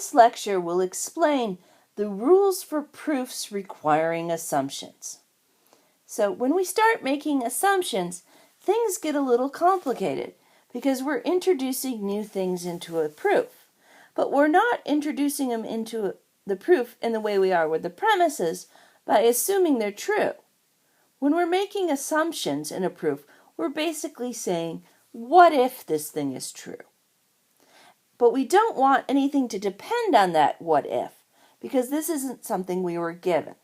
this lecture will explain the rules for proofs requiring assumptions. So when we start making assumptions, things get a little complicated because we're introducing new things into a proof. But we're not introducing them into the proof in the way we are with the premises by assuming they're true. When we're making assumptions in a proof, we're basically saying, what if this thing is true? But we don't want anything to depend on that what if, because this isn't something we were given.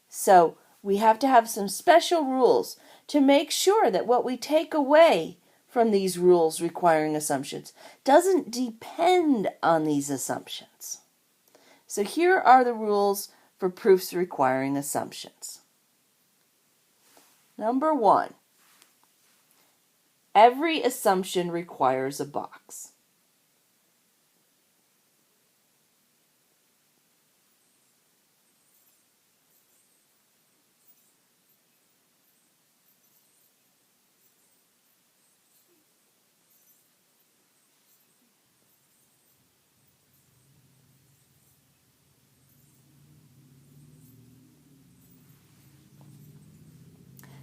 So we have to have some special rules to make sure that what we take away from these rules requiring assumptions doesn't depend on these assumptions. So here are the rules for proofs requiring assumptions. Number 1, every assumption requires a box.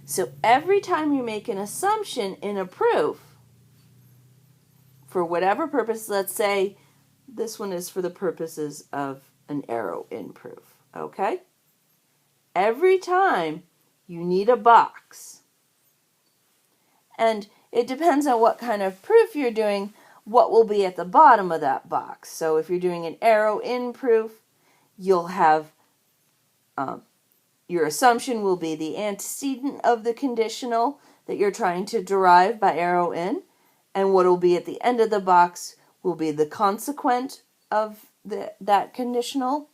So every time you make an assumption in a proof, for whatever purpose, let's say this one is for the purposes of an arrow in proof, okay? Every time you need a box. And it depends on what kind of proof you're doing, what will be at the bottom of that box. So if you're doing an arrow in proof, you'll have your assumption will be the antecedent of the conditional that you're trying to derive by arrow in, and what will be at the end of the box will be the consequent of that conditional.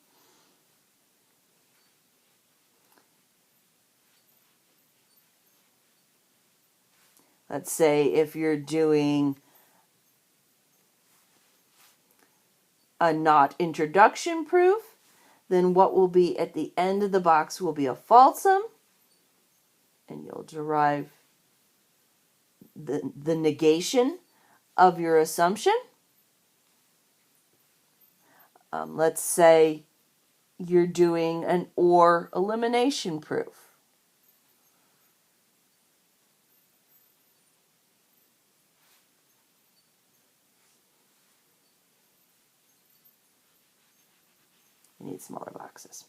Let's say if you're doing a not introduction proof, then what will be at the end of the box will be a falsum, and you'll derive the negation of your assumption. Let's say you're doing an or elimination proof. You need smaller boxes.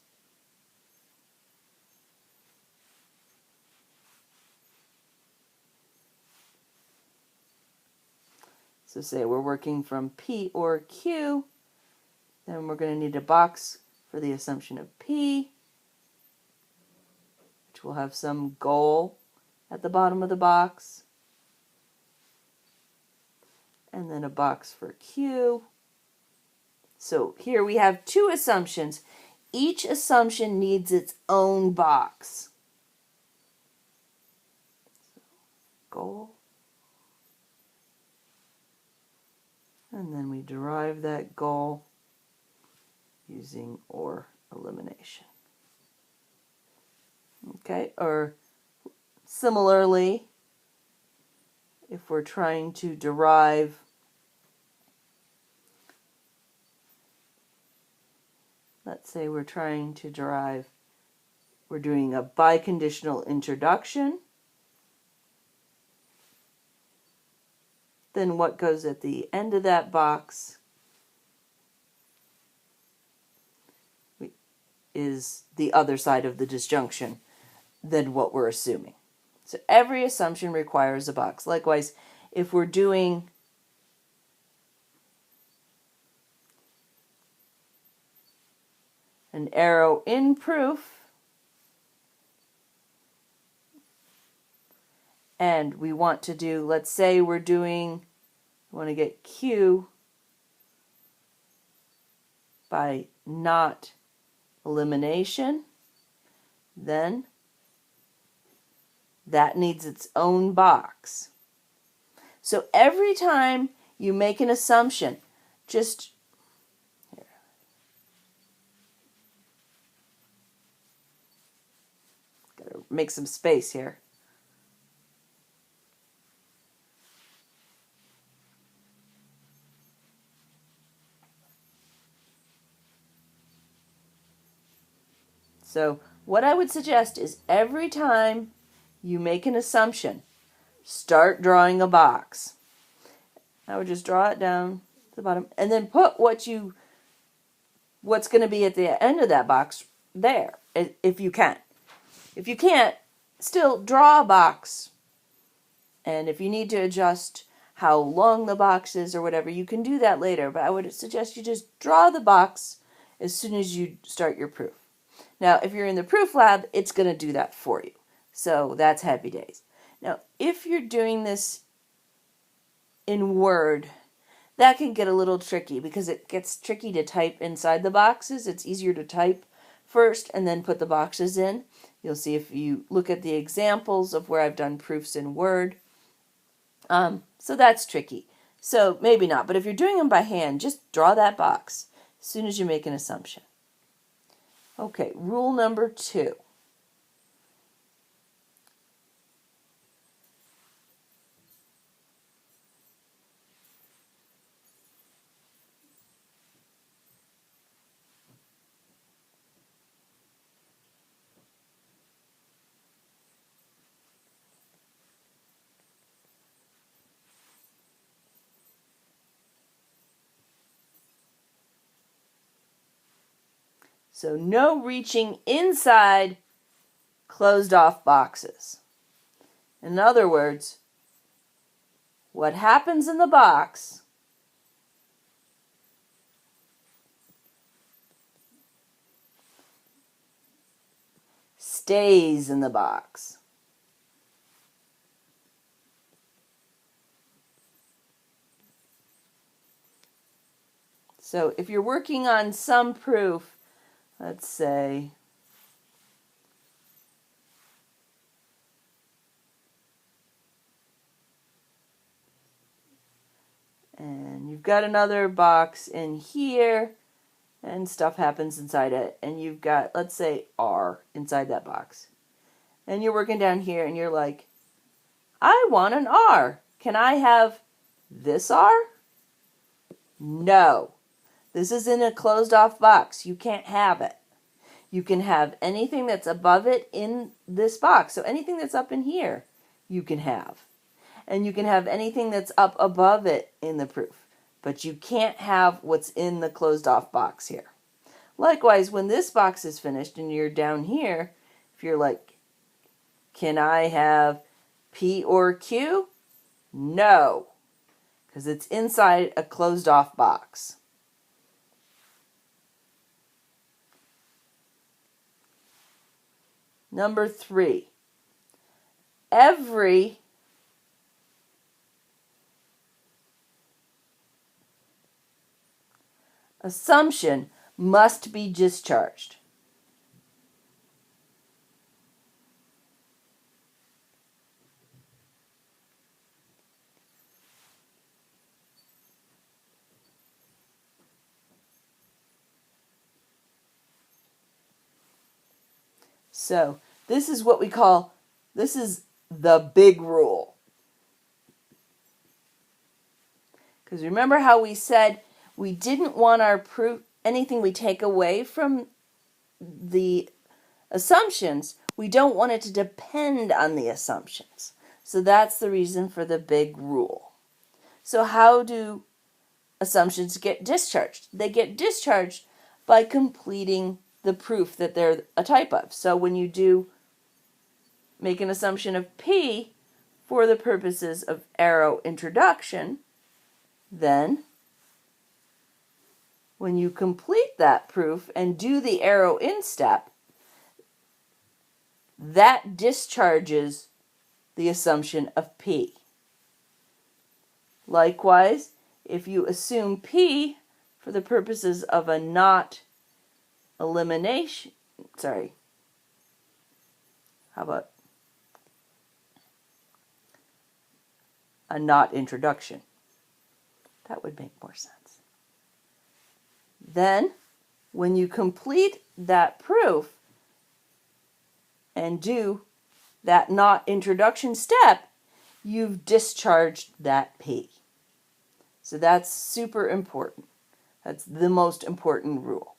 So say we're working from P or Q, then we're going to need a box for the assumption of P, which will have some goal at the bottom of the box, and then a box for Q. So here we have two assumptions. Each assumption needs its own box. So, goal. And then we derive that goal using or elimination. Okay, or similarly, if we're trying to derive let's say we're doing a biconditional introduction, then what goes at the end of that box is the other side of the disjunction than what we're assuming. So every assumption requires a box. Likewise, if we're doing an arrow in proof, and we want to do, let's say we want to get Q by not elimination, then that needs its own box. So every time you make an assumption, just here. Gotta make some space here. So what I would suggest is every time you make an assumption, start drawing a box. I would just draw it down to the bottom and then put what's going to be at the end of that box there, if you can. If you can't, still draw a box. And if you need to adjust how long the box is or whatever, you can do that later. But I would suggest you just draw the box as soon as you start your proof. Now, if you're in the proof lab, it's going to do that for you. So that's happy days. Now, if you're doing this in Word, that can get a little tricky because it gets tricky to type inside the boxes. It's easier to type first and then put the boxes in. You'll see if you look at the examples of where I've done proofs in Word. So that's tricky. So maybe not. But if you're doing them by hand, just draw that box as soon as you make an assumption. Okay, rule number 2. So no reaching inside closed off boxes. In other words, what happens in the box stays in the box. So if you're working on some proof, let's say and you've got another box in here and stuff happens inside it, and you've got, let's say, R inside that box. And you're working down here and you're like, I want an R. Can I have this R? No. This is in a closed off box. You can't have it. You can have anything that's above it in this box. So anything that's up in here, you can have. And you can have anything that's up above it in the proof. But you can't have what's in the closed off box here. Likewise, when this box is finished and you're down here, if you're like, can I have P or Q? No, because it's inside a closed off box. Number 3, every assumption must be discharged. So this is what we call, this is the big rule. Because remember how we said we didn't want our proof, anything we take away from the assumptions, we don't want it to depend on the assumptions. So that's the reason for the big rule. So how do assumptions get discharged? They get discharged by completing the proof that they're a type of. So when you do make an assumption of P for the purposes of arrow introduction, then when you complete that proof and do the arrow in step, that discharges the assumption of P. Likewise, if you assume P for the purposes of a not elimination, how about a not introduction? That would make more sense. Then, when you complete that proof and do that not introduction step, you've discharged that P. So that's super important. That's the most important rule.